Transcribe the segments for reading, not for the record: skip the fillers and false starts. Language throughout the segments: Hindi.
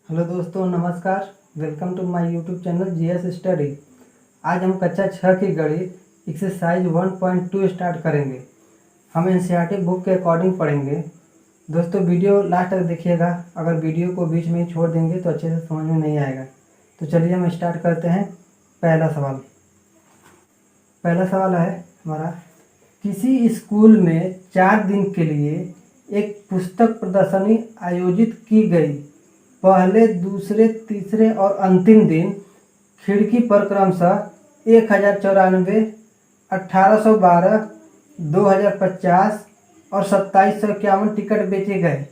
हेलो दोस्तों, नमस्कार। Welcome to my YouTube channel GS study. आज हम कक्षा 6 की गणित एक्सरसाइज 1.2 स्टार्ट करेंगे। हम एनसीईआरटी बुक के अकॉर्डिंग पढ़ेंगे। दोस्तों, वीडियो लास्ट तक देखिएगा। अगर वीडियो को बीच में ही छोड़ देंगे तो अच्छे से समझ में नहीं आएगा। तो चलिए हम स्टार्ट करते हैं। पहला सवाल है हमारा, किसी स्कूल में 4 दिन के लिए एक पुस्तक प्रदर्शनी आयोजित की गई। पहले, दूसरे, तीसरे और अंतिम दिन खिड़की पर क्रमशः 1094, 1812, 2050 और 2751 टिकट बेचे गए।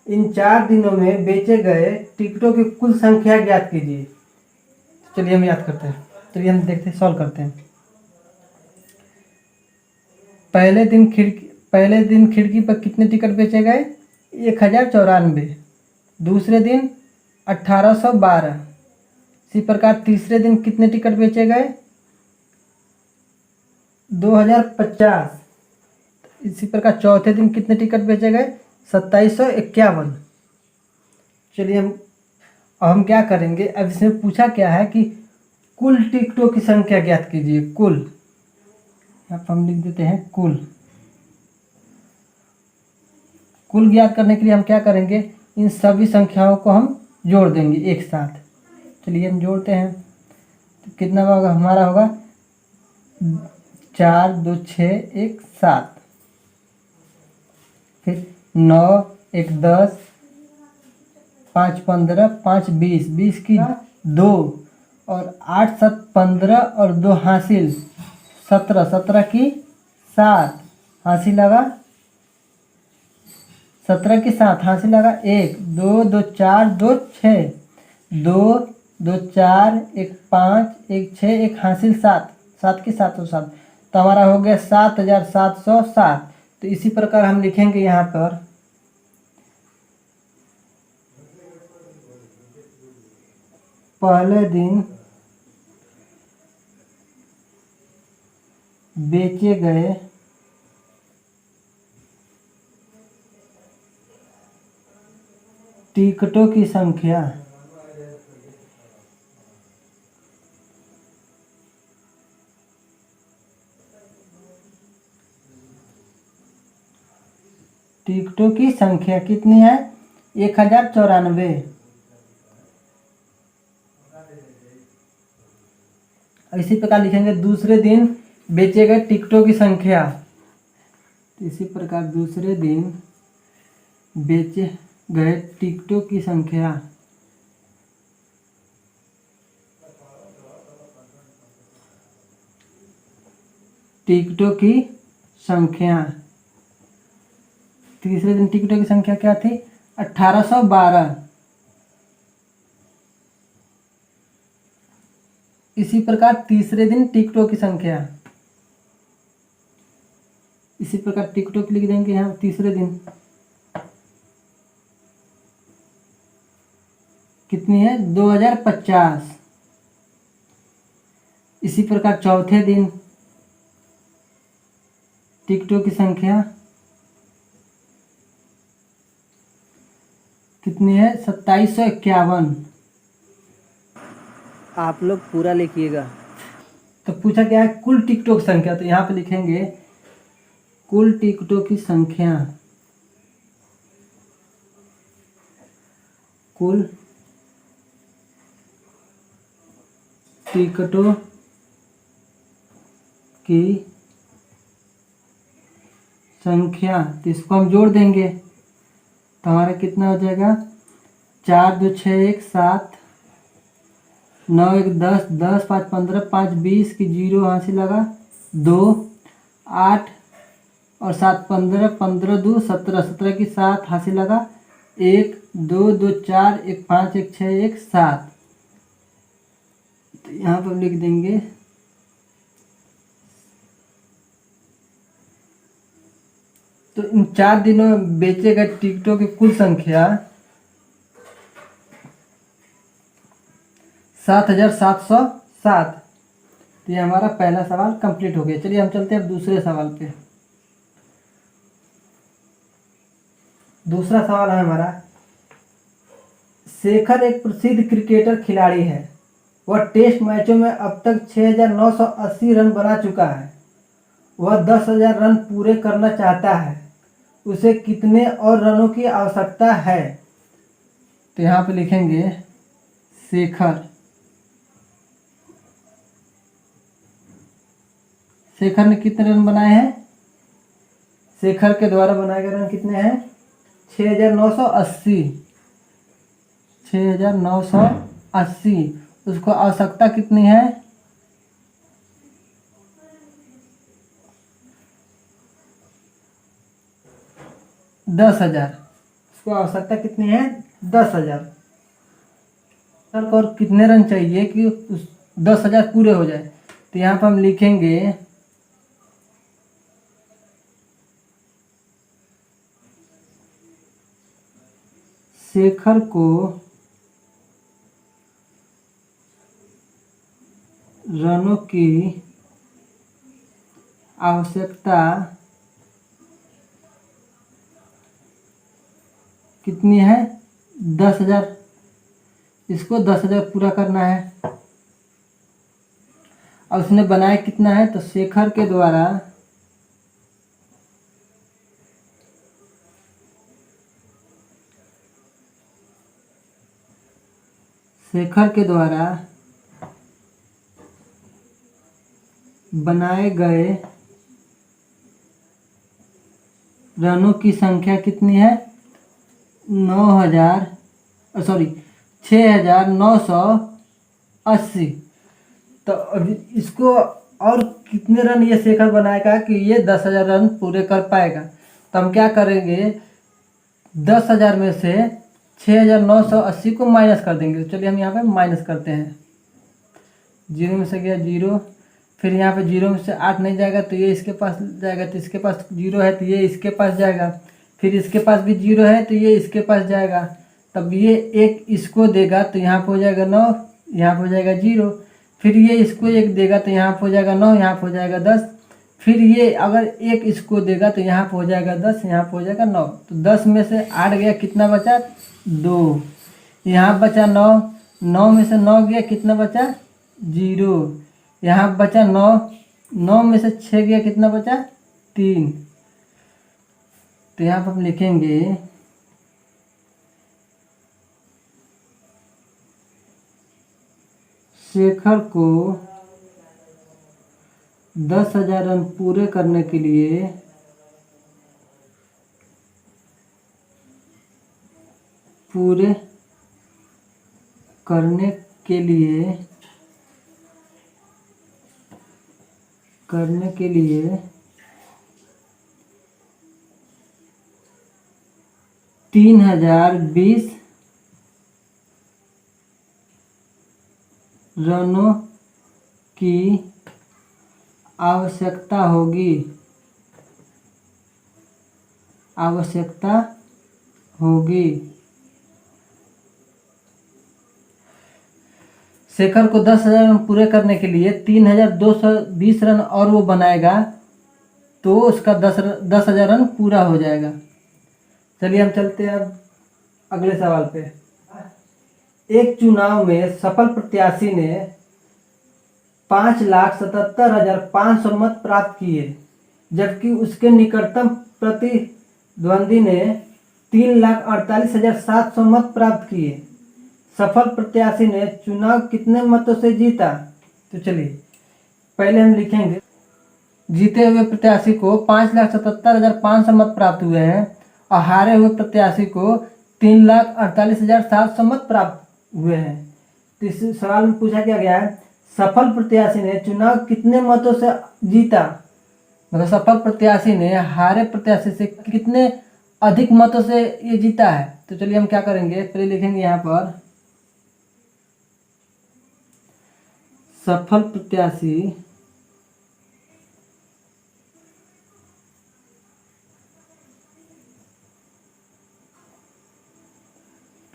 इन 4 दिनों में बेचे गए टिकटों की कुल संख्या ज्ञात कीजिए। चलिए हम याद करते हैं। चलिए हम देखते हैं, सॉल्व करते हैं। पहले दिन खिड़की पर कितने टिकट बेचे गए? 1094। दूसरे दिन 1812। इसी प्रकार तीसरे दिन कितने टिकट बेचे गए? 2050। इसी प्रकार चौथे दिन कितने टिकट बेचे गए? 2751। चलिए हम क्या करेंगे, अब इसमें पूछा क्या है कि कुल टिकटों की संख्या ज्ञात कीजिए। कुल, यहाँ पर हम लिख देते हैं कुल ज्ञात करने के लिए हम क्या करेंगे, इन सभी संख्याओं को हम जोड़ देंगे एक साथ। चलिए हम जोड़ते हैं। तो कितना होगा हमारा? होगा 4, 2, 6, 1, 7। फिर 9, 1, 10, 5, 15, 5, 20, 20 की 2 और 8, 7, 15 और 2 हासिल 17, 17 की 7 हासिल लगा 17 की 7 हासिल लगा 1, 2, 2, 4, 2, 6, 2, 2, 4, 1, 5, 1, 6, 1 हासिल 7, 7 की 7 और 7। तो हमारा हो गया 7707। तो इसी प्रकार हम लिखेंगे यहाँ पर पहले दिन बेचे गए टिकटों की संख्या कितनी है? 1094। इसी प्रकार लिखेंगे दूसरे दिन बेचे गए टिकटों की संख्या। इसी प्रकार दूसरे दिन बेचे गए टिकटों की संख्या तीसरे दिन टिकटों की संख्या क्या थी? 1812। इसी प्रकार तीसरे दिन टिकटों की संख्या, इसी प्रकार टिकटों की लिख देंगे यहाँ। तीसरे दिन कितनी है? 2050। इसी प्रकार चौथे दिन टिकटों की संख्या कितनी है? 2751। आप लोग पूरा लिखिएगा। तो पूछा क्या है? कुल टिकटों की संख्या। तो यहाँ पे लिखेंगे कुल टिकटों की संख्या, कुल टिकटों की संख्या। तो इसको हम जोड़ देंगे तो हमारा कितना हो जाएगा? 4, 2, 6, 1, 7, 9, 1, 10, 10, 5, 15, 5, 20 की 0 हासिल लगा 2, 8 और 7, 15, 15, 2, 17, 17 की 7 हासिल लगा 1, 2, 2, 4, 1, 5, 1, 6, 1, 7। तो यहाँ पर लिख देंगे तो इन 4 दिनों में बेचे गए टिकटों की कुल संख्या 7707। तो ये हमारा पहला सवाल कंप्लीट हो गया। चलिए हम चलते हैं अब दूसरे सवाल पे। दूसरा सवाल है हमारा, शेखर एक प्रसिद्ध क्रिकेटर खिलाड़ी है। वह टेस्ट मैचों में अब तक 6,980 रन बना चुका है। वह 10,000 रन पूरे करना चाहता है। उसे कितने और रनों की आवश्यकता है? तो यहाँ पे लिखेंगे शेखर ने कितने रन बनाए हैं? शेखर के द्वारा बनाए गए रन कितने हैं? 6,980। 6,980। उसको आवश्यकता कितनी है? 10,000। उसको आवश्यकता कितनी है? 10,000। और कितने रन चाहिए कि उस 10,000 पूरे हो जाए? तो यहाँ पर हम लिखेंगे शेखर को रनों की आवश्यकता कितनी है? 10,000। इसको 10,000 पूरा करना है। और उसने बनाया कितना है? तो शेखर के द्वारा बनाए गए रनों की संख्या कितनी है? 6,980। तो अभी इसको और कितने रन ये शेखर बनाएगा कि ये 10,000 रन पूरे कर पाएगा? तो हम क्या करेंगे, 10,000 में से 6,980 को माइनस कर देंगे। तो चलिए हम यहाँ पे माइनस करते हैं। 0 में से गया 0, फिर यहाँ पे 0 में से 8 नहीं जाएगा तो ये इसके पास जाएगा, तो इसके पास 0 है तो ये इसके पास जाएगा, फिर इसके पास भी 0 है तो ये इसके पास जाएगा। तब ये एक इसको देगा तो यहाँ पे हो जाएगा 9, यहाँ पे हो जाएगा 0। फिर ये इसको एक देगा तो यहाँ पे हो जाएगा 9, यहाँ पे हो जाएगा 10। फिर ये अगर एक इसको देगा तो यहाँ पे हो जाएगा 10, यहाँ पे हो जाएगा 9। तो 10 में से 8 गया, कितना बचा? 2। यहाँ बचा 9, 9 में से 9 गया, कितना बचा? 0। यहाँ बचा 9, 9 में से 6 गया, कितना बचा? 3। तो यहाँ पर हम लिखेंगे शेखर को 10,000 रन पूरे करने के लिए करने के लिए 3,020 रनों की आवश्यकता होगी। शेखर को 10,000 रन पूरे करने के लिए 3,220 रन और वो बनाएगा तो उसका 10,000 रन पूरा हो जाएगा। चलिए हम चलते हैं अब अगले सवाल पे। एक चुनाव में सफल प्रत्याशी ने 5,77,500 मत प्राप्त किए, जबकि उसके निकटतम प्रतिद्वंदी ने 3,48,700 मत प्राप्त किए। सफल प्रत्याशी ने चुनाव कितने मतों से जीता? तो चलिए पहले हम लिखेंगे, जीते हुए प्रत्याशी को 5,77,500 मत प्राप्त हुए हैं और हारे हुए प्रत्याशी को 3,48,700 मत प्राप्त हुए हैं। तो इस सवाल में पूछा क्या गया है, सफल प्रत्याशी ने चुनाव कितने मतों से जीता, मतलब सफल प्रत्याशी ने हारे प्रत्याशी से कितने अधिक मतों से ये जीता है। तो चलिए हम क्या करेंगे, पहले लिखेंगे यहाँ पर सफल प्रत्याशी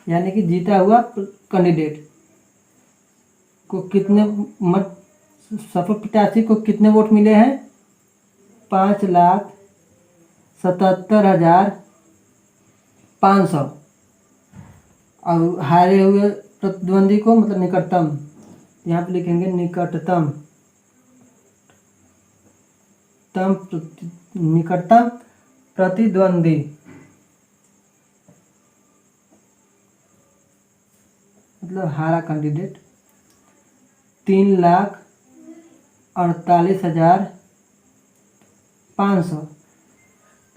यानी कि जीता हुआ कैंडिडेट को कितने मत, सफल प्रत्याशी को कितने वोट मिले हैं? 5,77,500। और हारे हुए प्रतिद्वंदी को मतलब निकटतम, यहाँ पे लिखेंगे निकटतम निकटतम प्रतिद्वंदी, मतलब हारा कैंडिडेट 3,48,500।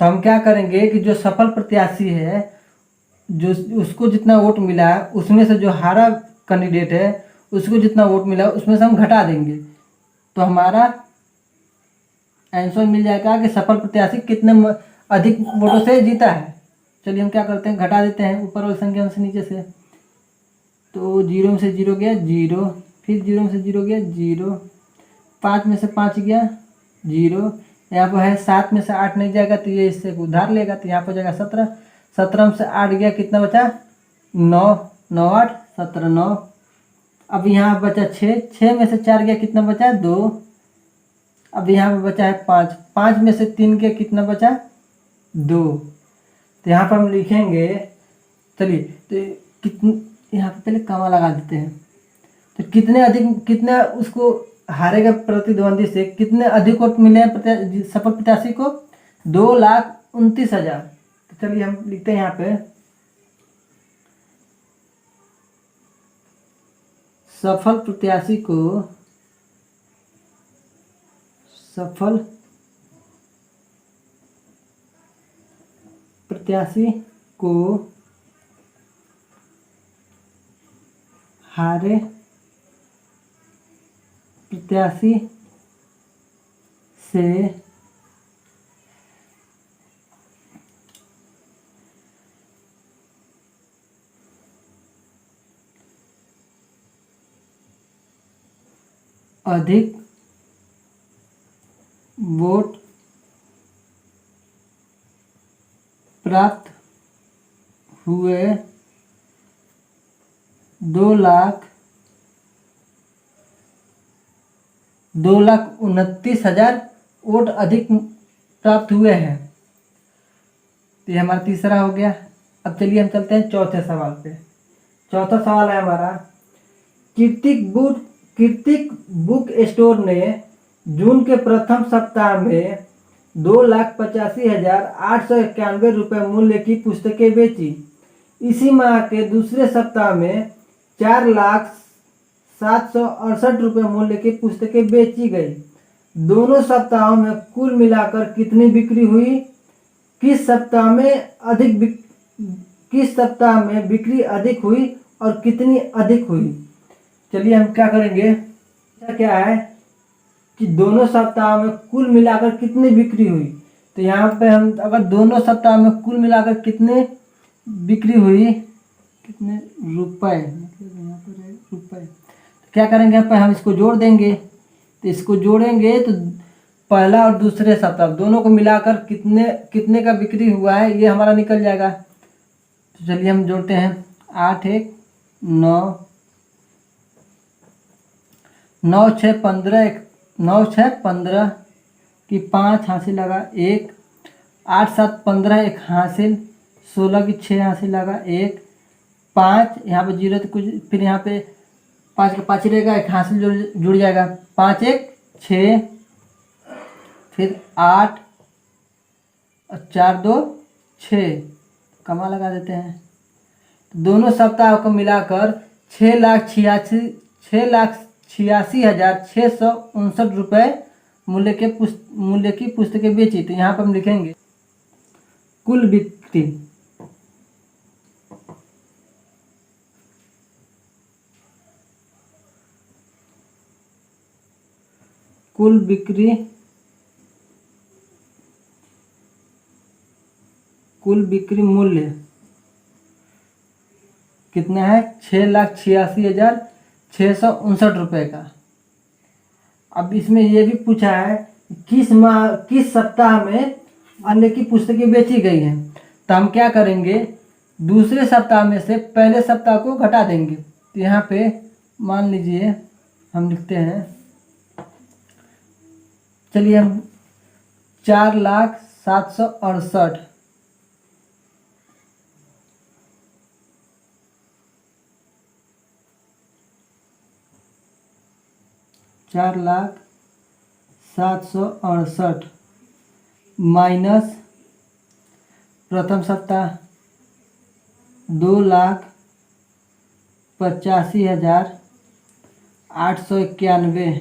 तो हम क्या करेंगे कि जो सफल प्रत्याशी है, जो उसको जितना वोट मिला है उसमें से जो हारा कैंडिडेट है उसको जितना वोट मिला है उसमें से हम घटा देंगे, तो हमारा आंसर मिल जाएगा कि सफल प्रत्याशी कितने अधिक वोटों से जीता है। चलिए हम क्या करते हैं, घटा देते हैं ऊपर वाली संख्या से नीचे से। तो 0 में से 0 गया 0, फिर 0 में से 0 गया 0, 5 में से 5 गया 0, यहाँ पर है 7 में से 8 नहीं जाएगा तो ये इससे उधार लेगा, तो यहाँ पर जाएगा 17, 17 में से 8 गया कितना बचा 9, 9 8 17 9। अब यहाँ बचा 6, 6 में से 4 गया कितना बचा 2, अब यहाँ पर बचा है 5, 5 में से 3 गया कितना बचा 2। तो यहाँ पर हम लिखेंगे, चलिए तो कितने, यहाँ पे पहले कमा लगा देते हैं, तो कितने अधिक, कितने उसको हारेगा प्रतिद्वंदी से, कितने अधिक वोट मिले हैं सफल प्रत्याशी को 2,29,000। तो चलिए हम लिखते हैं यहाँ पे सफल प्रत्याशी को, सफल प्रत्याशी को हारे प्रत्याशी से अधिक वोट प्राप्त हुए 2,29,000 वोट अधिक प्राप्त हुए हैं। तो ये हमारा तीसरा हो गया। अब चलिए हम चलते हैं चौथे सवाल पे। चौथा सवाल है हमारा, कीर्तिक बुक स्टोर ने जून के प्रथम सप्ताह में 2,85,891 रुपये मूल्य की पुस्तकें बेची। इसी माह के दूसरे सप्ताह में 4,07,68 रुपये मूल्य की पुस्तकें बेची गई। दोनों सप्ताहों में कुल मिलाकर कितनी बिक्री हुई? किस सप्ताह में बिक्री अधिक हुई और कितनी अधिक हुई? चलिए हम क्या करेंगे, क्या है कि दोनों सप्ताह में कुल मिलाकर कितनी बिक्री हुई। तो यहाँ पे हम अगर दोनों सप्ताह में कुल मिलाकर कितने बिक्री हुई, कितने रुपए, मतलब यहाँ पर है रुपए, तो क्या करेंगे यहाँ पे हम इसको जोड़ देंगे। तो इसको जोड़ेंगे तो पहला और दूसरे सप्ताह दोनों को मिलाकर कितने का बिक्री हुआ है ये हमारा निकल जाएगा। तो चलिए हम जोड़ते हैं, 8 1 9 9 6 15 9 6 15 की 5 हासिल लगा 1, 8 7 15 1 हासिल, 16 की 6 हासिल लगा 1, 5 यहाँ पे 0 तो कुछ, फिर यहाँ पे 5 का 5 रहेगा, 1 हासिल जुड़ जाएगा, 5 1 6, फिर 8 और 4 2 6, कमा लगा देते हैं। दोनों सप्ताह को मिलाकर 6,86,659 रुपये मूल्य की पुस्तकें बेची। तो यहाँ पर हम लिखेंगे कुल बिक्री, कुल बिक्री मूल्य कितना है, 6,86,659 रुपये का। अब इसमें यह भी पूछा है किस सप्ताह में अन्य की पुस्तकें बेची गई हैं। तो हम क्या करेंगे, दूसरे सप्ताह में से पहले सप्ताह को घटा देंगे। तो यहाँ पे मान लीजिए हम लिखते हैं, चलिए हम 4,07,68 4,07,68 माइनस प्रथम सप्ताह 2,85,891।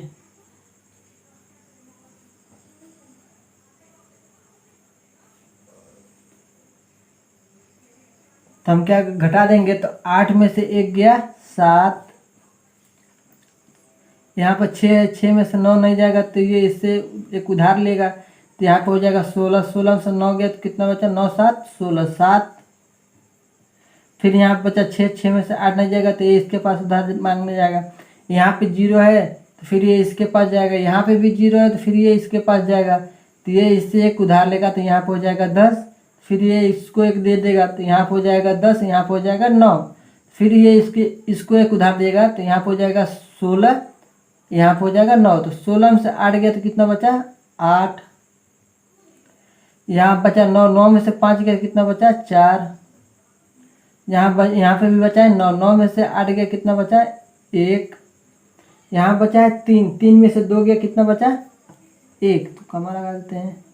तो हम क्या घटा देंगे, तो 8 में से 1 गया 7, यहाँ पर 6 है, 6 में से 9 नहीं जाएगा तो ये इससे एक उधार लेगा, तो यहाँ पर हो जाएगा 16, 16 में से 9 गया तो कितना बचा, 9 7 16 7। फिर यहाँ पर बचा 6, 6 में से 8 नहीं जाएगा तो ये इसके पास उधार मांगने जाएगा। यहाँ पे 0 है तो फिर ये इसके पास जाएगा, यहाँ पे भी 0 है तो फिर ये इसके पास जाएगा, तो ये इससे एक उधार लेगा तो यहाँ पर हो जाएगा 10। फिर ये इसको एक दे देगा तो यहाँ पर हो जाएगा 10, यहाँ पर हो जाएगा 9। फिर ये इसको एक उधार देगा तो यहाँ पर हो जाएगा 16, यहाँ पर हो जाएगा 9। तो 16 में से 8 गया तो कितना बचा, 8। यहाँ बचा 9, 9 में से 5 गया कितना बचा, 4। यहाँ पे भी बचा है 9, 9 में से 8 गया कितना बचा, 1। यहाँ बचा है 3, 3 में से 2 गया कितना बचा, 1। तो कमा लगा देते हैं।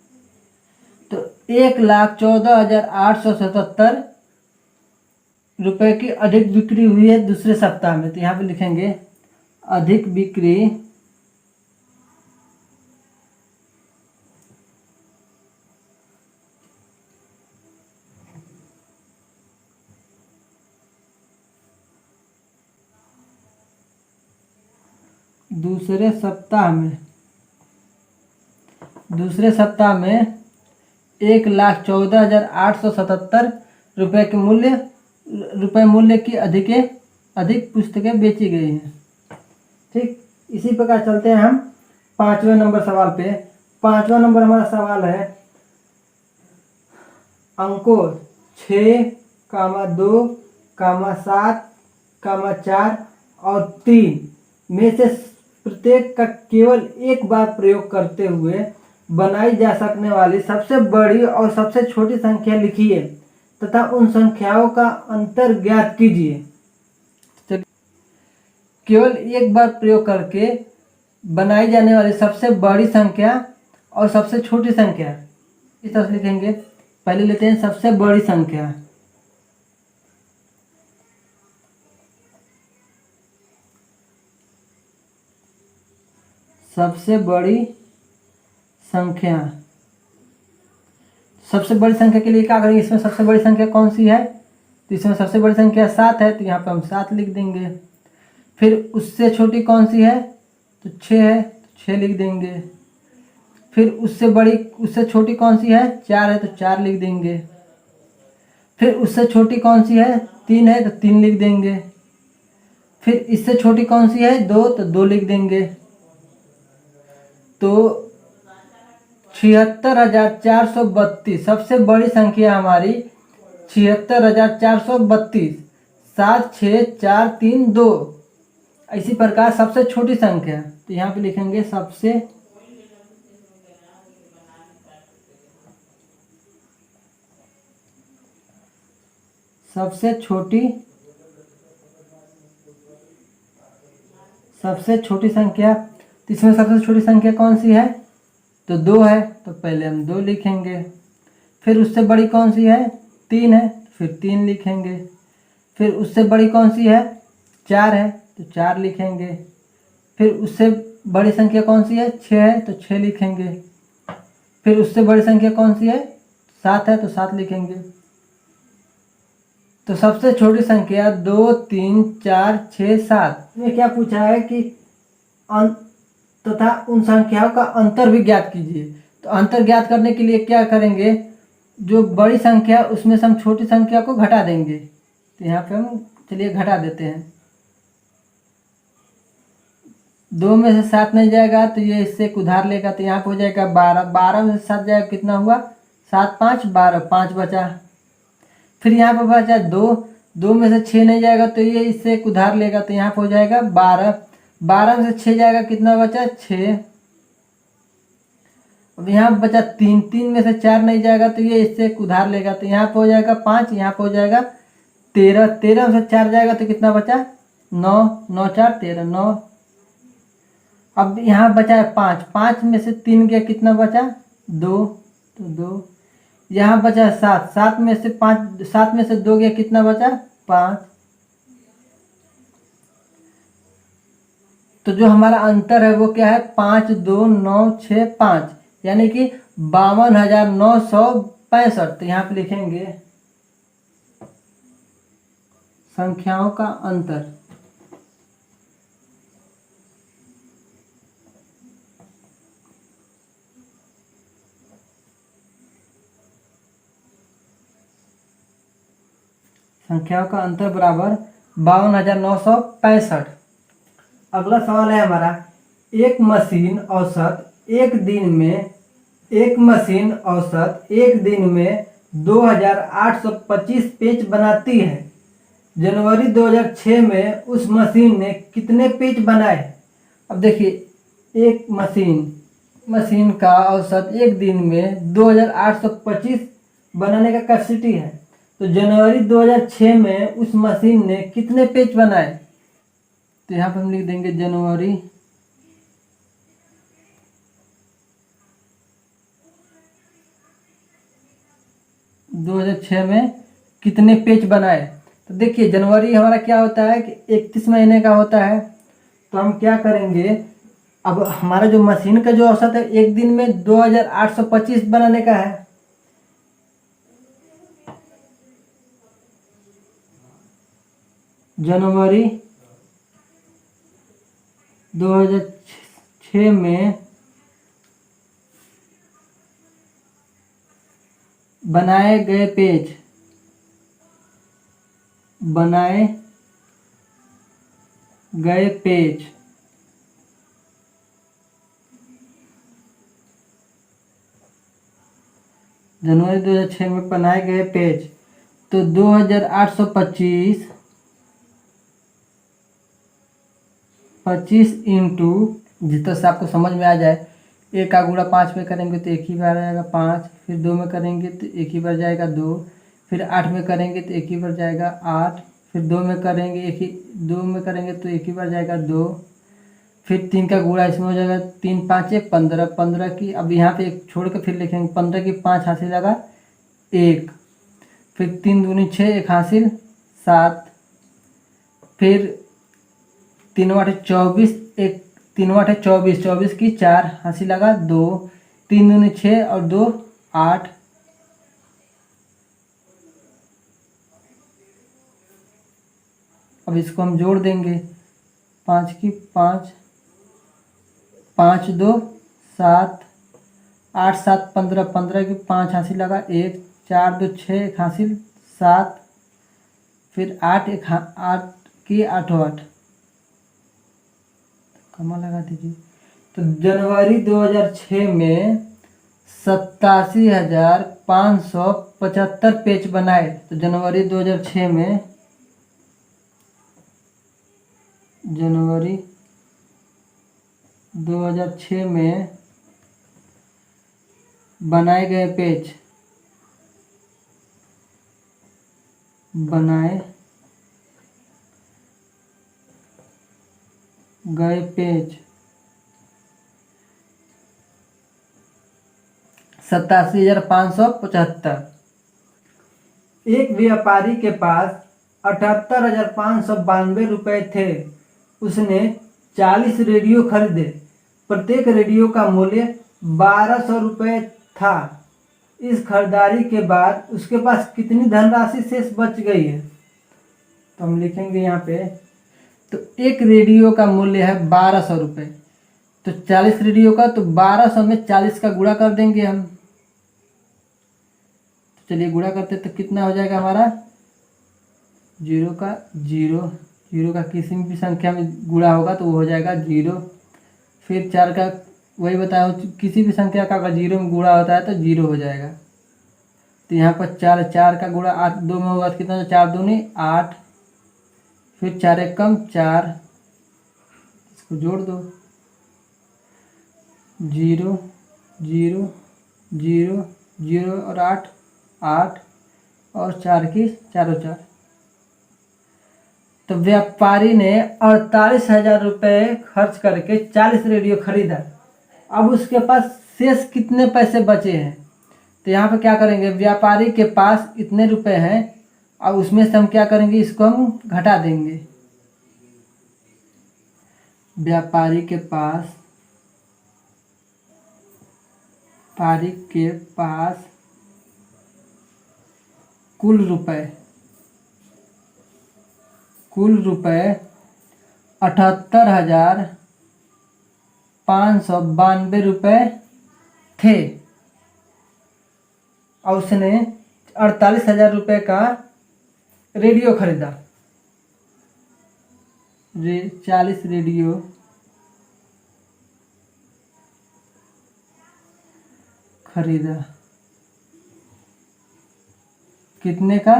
तो 1,14,877 रुपए की अधिक बिक्री हुई है दूसरे सप्ताह में। तो यहाँ पे लिखेंगे अधिक बिक्री दूसरे सप्ताह में 1,14,877 रुपये के मूल्य की अधिक पुस्तकें बेची गई हैं। ठीक, इसी प्रकार चलते हैं हम 5वें नंबर सवाल पे। 5वां नंबर हमारा सवाल है, अंकों 6, 2, 7, 4 और 3 में से प्रत्येक का केवल एक बार प्रयोग करते हुए बनाई जा सकने वाली सबसे बड़ी और सबसे छोटी संख्या लिखिए तथा उन संख्याओं का अंतर ज्ञात कीजिए। केवल एक बार प्रयोग करके बनाई जाने वाली सबसे बड़ी संख्या और सबसे छोटी संख्या, इस तरह से लिखेंगे। पहले लेते हैं सबसे बड़ी संख्या। सबसे बड़ी संख्या के लिए क्या करेंगे, इसमें सबसे बड़ी संख्या कौन सी है, तो इसमें सबसे बड़ी संख्या 7 है, तो यहाँ पे हम 7 लिख देंगे। फिर उससे छोटी कौन सी है, तो 6 है, तो 6 लिख देंगे। फिर उससे छोटी कौन सी है, 4 है, तो 4 लिख देंगे। फिर उससे छोटी कौन सी है, 3 है, तो 3 लिख देंगे। फिर इससे छोटी कौन सी है, 2, तो 2 लिख देंगे। तो 76,432 सबसे बड़ी संख्या हमारी 76,432, 7, 6, 4, 3, 2। इसी प्रकार सबसे छोटी संख्या, तो यहाँ पे लिखेंगे सबसे छोटी संख्या। तो इसमें सबसे छोटी संख्या कौन सी है, तो 2 है, तो पहले हम 2 लिखेंगे। फिर उससे बड़ी कौन सी है, 3 है, फिर 3 लिखेंगे। फिर उससे बड़ी कौन सी है, 4 है, तो 4 लिखेंगे। फिर उससे बड़ी संख्या कौन सी है, 6 है, तो 6 लिखेंगे। फिर उससे बड़ी संख्या कौन सी है, 7 है, तो 7 लिखेंगे। तो सबसे छोटी संख्या 2, 3, 4, 6, 7 में क्या पूछा है कि तथा उन संख्याओं का अंतर भी ज्ञात कीजिए। तो अंतर ज्ञात करने के लिए क्या करेंगे, जो बड़ी संख्या उसमें से हम छोटी संख्या को घटा देंगे। तो यहाँ पे हम चलिए घटा देते हैं। 2 में से 7 नहीं जाएगा तो ये इससे एक उधार लेगा, तो यहाँ पे हो जाएगा 12। 12 में से 7 जाएगा कितना हुआ, 7, 5, 12, 5 बचा। फिर यहाँ पर बचा 2, 2 में से 6 नहीं जाएगा तो ये इससे एक उधार लेगा, तो यहाँ पे हो जाएगा 12। 12 में से 6 जाएगा कितना बचा, 6। अब यहाँ बचा 3, 3 में से 4 नहीं जाएगा तो ये इससे एक उधार लेगा, तो यहाँ पे हो जाएगा 5, यहाँ पे हो जाएगा 13। 13 में से 4 जाएगा तो कितना बचा, 9, 9, 4, 13, 9। अब यहाँ बचा है 5, 5 में से 3 गया, कितना बचा? 2, तो 2। यहाँ बचा है 7, 7 में से 5, 7 में से 2 गया, कितना बचा? 5। तो जो हमारा अंतर है वो क्या है? 5, 2, 9, 6, 5, यानी कि 52,965। तो यहाँ पे लिखेंगे संख्याओं का अंतर। संख्याओं का अंतर बराबर 52,965। अगला सवाल है हमारा, एक मशीन औसत एक दिन में 2,825 पेज बनाती है। जनवरी 2006 में उस मशीन ने कितने पेज बनाए? अब देखिए, एक मशीन का औसत एक दिन में 2,825 बनाने का कैपेसिटी है। तो जनवरी 2006 में उस मशीन ने कितने पेज बनाए? तो यहाँ पर हम लिख देंगे जनवरी 2006 में कितने पेज बनाए। तो देखिए, जनवरी हमारा क्या होता है कि 31 महीने का होता है। तो हम क्या करेंगे, अब हमारा जो मशीन का जो औसत है एक दिन में 2,825 बनाने का है। जनवरी 2006 में बनाए गए पेज जनवरी 2006 में बनाए गए पेज, तो 2,825 25 इंटू, जितना से आपको समझ में आ जाए, एक का गुणा 5 में करेंगे तो एक ही बार आएगा 5, फिर 2 में करेंगे तो एक ही बार जाएगा 2, फिर 8 में करेंगे तो एक ही बार जाएगा 8, फिर 2 में करेंगे तो एक ही बार जाएगा 2, फिर 3 का गुणा इसमें हो जाएगा 3 5 15, 15 की, अब यहाँ पे एक छोड़ के फिर लिखेंगे 15 की 5 हासिल लगा 1, फिर 3 दूनी 6, 1 हासिल 7, फिर 3 8 24, 24 की 4 हासिल लगा 2, 3 दूनी 6 और 2 8। अब इसको हम जोड़ देंगे, 5 की 5, 5 2 7, 8 7 15, 15 की 5 हासिल लगा 1, 4 2 6, 1 हासिल 7, फिर 8 8 की 8 8, कमा लगा दीजिए। तो जनवरी 2006 में 87,575 पेज बनाए। तो जनवरी 2006 में बनाए गए पेज 87,575। एक व्यापारी के पास 78,592 रुपए थे। उसने 40 रेडियो खरीदे। प्रत्येक रेडियो का मूल्य 1,200 रुपये था। इस खरीदारी के बाद उसके पास कितनी धनराशि शेष बच गई है? तो हम लिखेंगे यहाँ पे, तो एक रेडियो का मूल्य है 1,200 रुपये, तो 40 रेडियो का, तो 1,200 में 40 का गुणा कर देंगे हम। तो चलिए गुणा करते तो कितना हो जाएगा हमारा, 0 का किसी भी संख्या में गुणा होगा तो वो हो जाएगा 0। फिर 4 का, वही बताया, किसी भी संख्या का अगर 0 में गुणा होता है तो 0 हो जाएगा। तो यहाँ पर 4 का गुणा 8 2 में होगा तो कितना, 4 दूनी 8, फिर 4 एक कम 4, इसको जोड़ दो, 0 0 0 0 और 8 8 और 4 की 4 4। तो तो व्यापारी ने 48,000 रुपये खर्च करके 40 रेडियो खरीदा। अब उसके पास शेष कितने पैसे बचे हैं? तो यहाँ पे क्या करेंगे, व्यापारी के पास इतने रुपए हैं, अब उसमें से हम क्या करेंगे, इसको हम घटा देंगे। व्यापारी के पास कुल रुपए 78,592 रुपये थे और उसने 48,000 रुपये का रेडियो खरीदा। 40 रेडियो खरीदा, कितने का?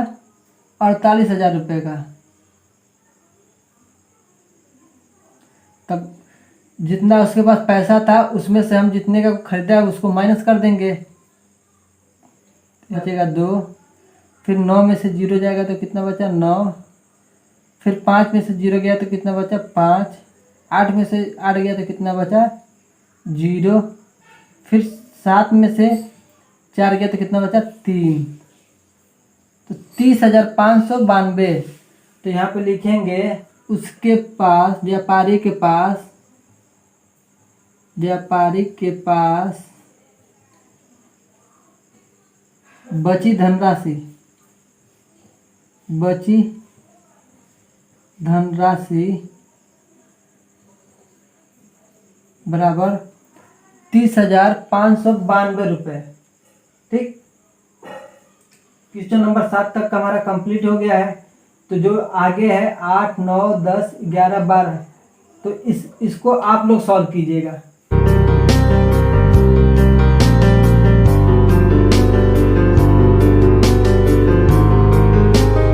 48,000 रुपये का। तब जितना उसके पास पैसा था उसमें से हम जितने का खरीदा उसको माइनस कर देंगे, बचेगा 2। फिर 9 में से 0 जाएगा तो कितना बचा? 9। फिर 5 में से 0 गया तो कितना बचा? 5। 8 में से 8 गया तो कितना बचा? 0। फिर 7 में से 4 गया तो कितना बचा? 3। तो 30,592। तो यहाँ पे लिखेंगे उसके पास, व्यापारी के पास बची धनराशि बराबर 30,592 रुपये। ठीक, क्वेश्चन नंबर 7 तक का हमारा कंप्लीट हो गया है। तो जो आगे है 8, 9, 10, 11, 12, तो इसको आप लोग सॉल्व कीजिएगा।